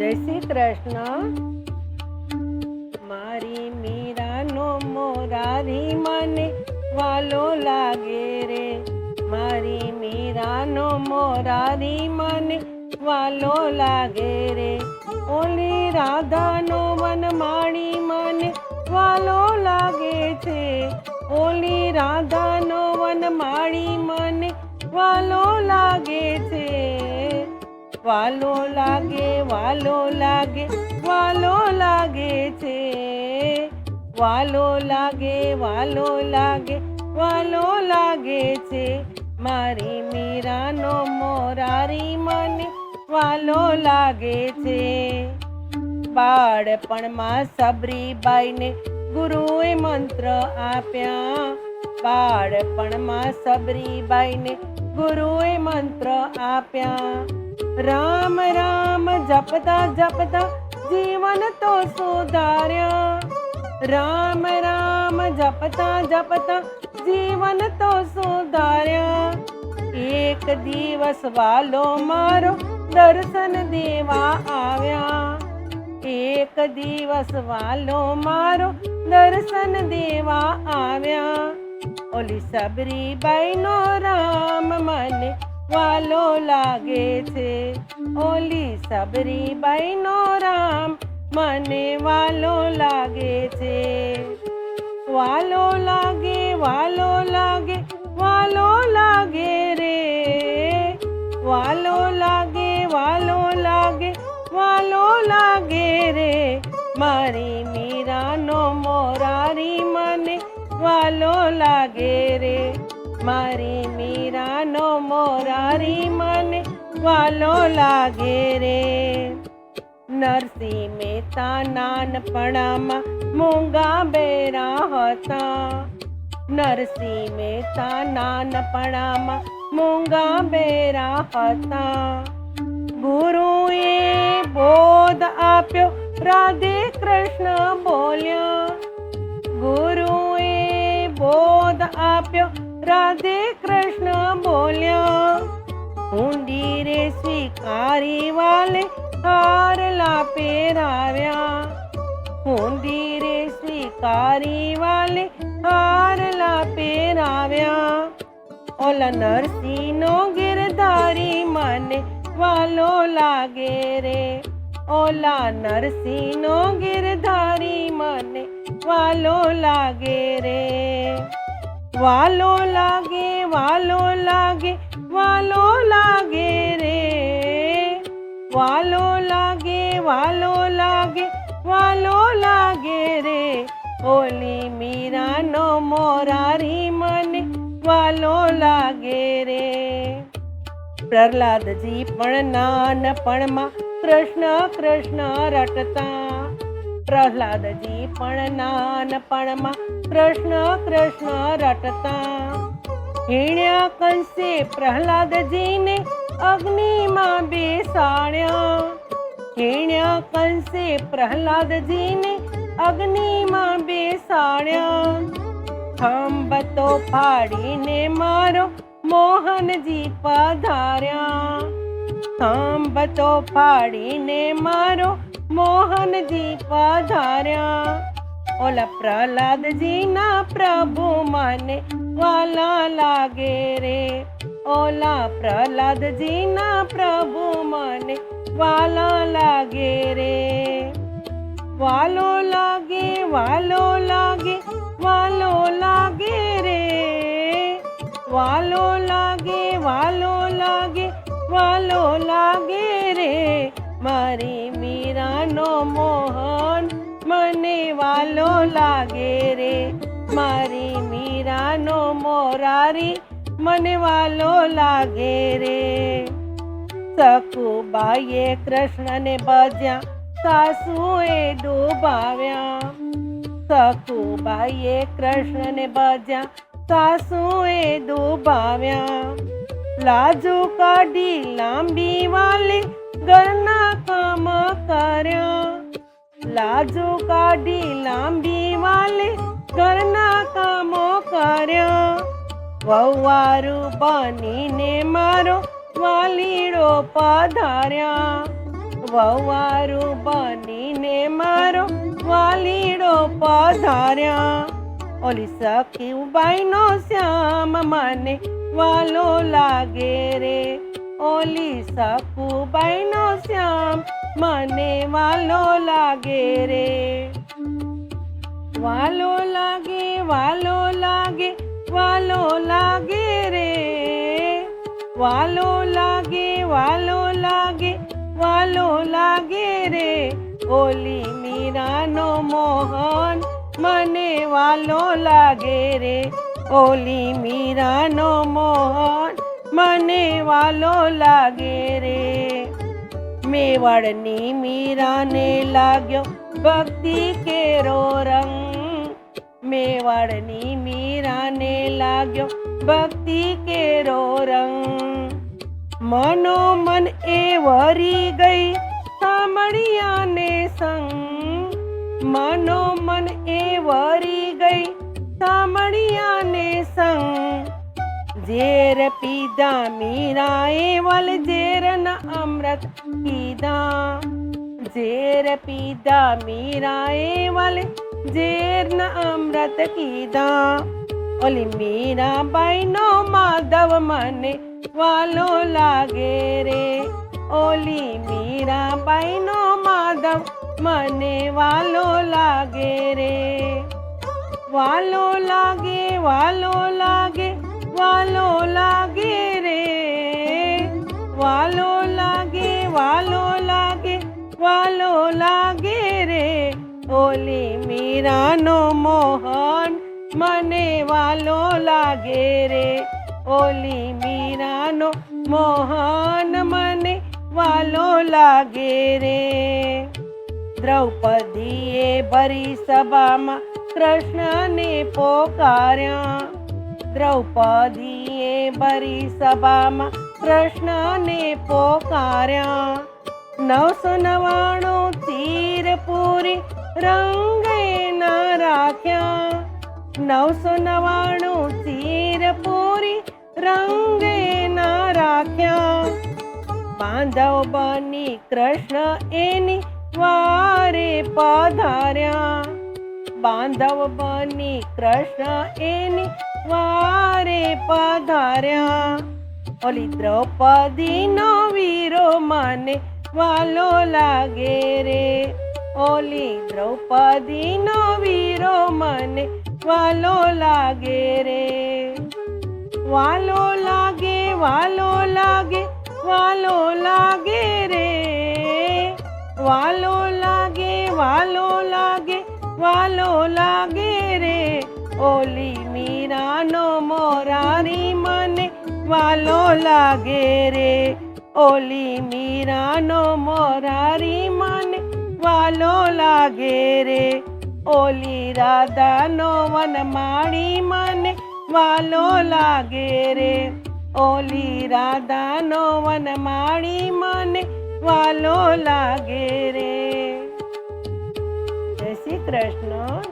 જય શ્રી કૃષ્ણ. મારી મીરાનો મોરારી મને વાલો લાગે રે. મારી મીરાનો મોરારી મને વાલો લાગે રે. ઓલી રાધાનો વનમાળી મને વાલો લાગે છે. ઓલી રાધાનો વનમાળી મને વાલો લાગે છે. વાલો લાગે, વાલો લાગે, વાલો લાગે છે. વાલો લાગે, વાલો લાગે, વાલો લાગે છે. મારી મીરાનો મોરારી મને વાલો લાગે છે. બાળપણમાં સબરીબાઈને ગુરુએ મંત્ર આપ્યા. બાળપણમાં સબરીબાઈને ગુરુએ મંત્ર આપ્યા. રામ રામ જપતા જપતા જીવન તો સુધાર્યા. રામ રામ જપતા જપતા જીવન તો સુધાર્યા. એક દિવસ વાલો મારો દર્શન દેવા આવ્યા. એક દિવસ વાલો મારો દર્શન દેવા આવ્યા. ઓલી સબરીબાઈનો રામ મને વાલો લાગે છે. ઓલી સબરીબાઈનો રામ મને વાલો લાગે છે. વાલો લાગે, વાલો લાગે, વાલો લાગે રે. વાલો લાગે, વાલો લાગે, વાલો લાગે રે. મારી મીરાનો મોરારી મને વાલો લાગે રે. મારી મીરાનો મોરારી મને વાલો લાગે રે. નરસિંહ મહેતા નાનપણામાં મૂંગા બેરા હતા. નરસિંહ મહેતા નાનપણામાં મૂંગા બેરા હતા. ગુરુએ બોધ આપ્યો, રાધે કૃષ્ણ બોલ્યા. ગુરુએ બોધ આપ્યો, રાધે કૃષ્ણ બોલ્યા. ઊંડી રે સ્વીકારી વાલે હારલા પહેરાવ્યા. ઊંડી રે સ્વીકારી વાલે હારલા પહેરાવ્યા. ઓલા નરસિંહનો ગિરધારી મને વાલો લાગે રે. ઓલા નરસિંહનો ગિરધારી મને વાલો લાગે રે. વાલો લાગે, વાલો લાગે, વાલો લાગે રે. વાલો લાગે, વાલો લાગે, વાલો લાગે રે. ઓલી મીરાનો મોરારી મને વાલો લાગે રે. પ્રહલાદજી પણ નાનપણમાં કૃષ્ણ કૃષ્ણ રટતા. પ્રહલાદજી પણ નાનપણમાં કૃષ્ણ કૃષ્ણ રટતા. હીણ્યા કંસે પ્રહલાદજીને અગ્નિમાં બેસાડ્યા. હીણ્યા કંસે પ્રહલાદજીને અગ્નિમાં બેસાડ્યા. ખંભતો ફાડીને મારો મોહનજી પધાર્યા. ખંભતો ફાડીને મારો મોહનજી પધાર્યા. ઓલા પ્રહલાદજીના પ્રભુ મને વાલા લાગે રે. ઓલા પ્રહલાદજીના પ્રભુ મને વાલા લાગે રે. વાલો લાગે, વાલો લાગે, વાલો લાગે રે. વાલો લાગે, વાલો લાગે, વાલો લાગે રે. મારી મીરાનો મોહન મને વાલો લાગે રે. મારી મીરાનો મોરારી મને વાલો લાગે રે. સખુબાઈએ કૃષ્ણને ભજ્યા, સાસુએ ડૂબાવ્યા. સખુબાઈએ કૃષ્ણને ભજ્યા, સાસુએ ડૂબાવ્યા. લાજુ કાઢી લાંબી વાલે ઘરના કામ કર્યા. લાજુ કાઢી લાંબી વાલે ઘરના કામો કર્યા. વહુવારું બનીને મારો વાલીડો પધાર્યા. વવારું બનીને મારો વાલીડો પધાર્યા. ઓલી સખીબાઈનો શ્યામ મને વાલો લાગે રે. ઓલી સખુબાઈનો શ્યામ મને વાલો લાગે રે. વાલો લાગે, વાલો લાગે, વાલો લાગે રે. વાલો લાગે, વાલો લાગે, વાલો લાગે રે. ઓલી મીરાનો મોહન મને વાલો લાગે રે. ઓલી મીરાનો મોહન મને વાલો લાગે રે. મેવાડની મીરાને લાગ્યો ભક્તિ કેરો રંગ. મેવાડની મીરાને લાગ્યો ભક્તિ કેરો રંગ. મનોમન એ વરી ગઈ સામળિયાને સંગ. મનોમન એ વરી ગઈ સામળિયાને સંગ. ઝેર પીધા મીરાએ વલ ઝેરના અમૃત પીધા. ઝેર પીધા મીરાએ વલ ઝેરના અમૃત કીધા. ઓલી મીરાબાઈનો માધવ મને વાલો લાગે રે. ઓલી મીરાબાઈનો માધવ મને વાલો લાગે રે. વાલો લાગે, વાલો લાગે, વાલો લાગે રે. વાલો લાગે, વાલો લાગે, વાલો લાગે રે. ઓલી મીરાનો મોહન મને વાલો લાગે રે. ઓલી મીરાનો મોહન મને વાલો લાગે રે. દ્રૌપદીએ ભરી સભામાં કૃષ્ણને પોકાર્યા. દ્રૌપદીએ ભરી સભામાં કૃષ્ણને પોકાર્યા. 999 તીર પૂરી રંગે ના રાખ્યા. 999 તીર પૂરી રંગે ના રાખ્યા. બાંધવ બની કૃષ્ણ એની વારે પધાર્યા. બાંધવ બની કૃષ્ણ એની વારે પધાર્યા. ઓલી દ્રૌપદીનો વીરો મને વાલો લાગે રે. ઓલી દ્રૌપદીનો વીરો મને વાલો લાગે રે. વાલો લાગે, વાલો લાગે, વાલો લાગે રે. વાલો લાગે, વાલો લાગે, વાલો લાગે રે. ઓલી મીરાનો મોરારી મને વાલો લાગે રે. ઓલી મીરાનો મોરારી મને વાલો લાગે રે. ઓલી રાધાનો વનમાળી મને વાલો લાગે રે. ઓલી રાધાનો વનમાળી મને વાલો લાગે રે. જય શ્રી કૃષ્ણ.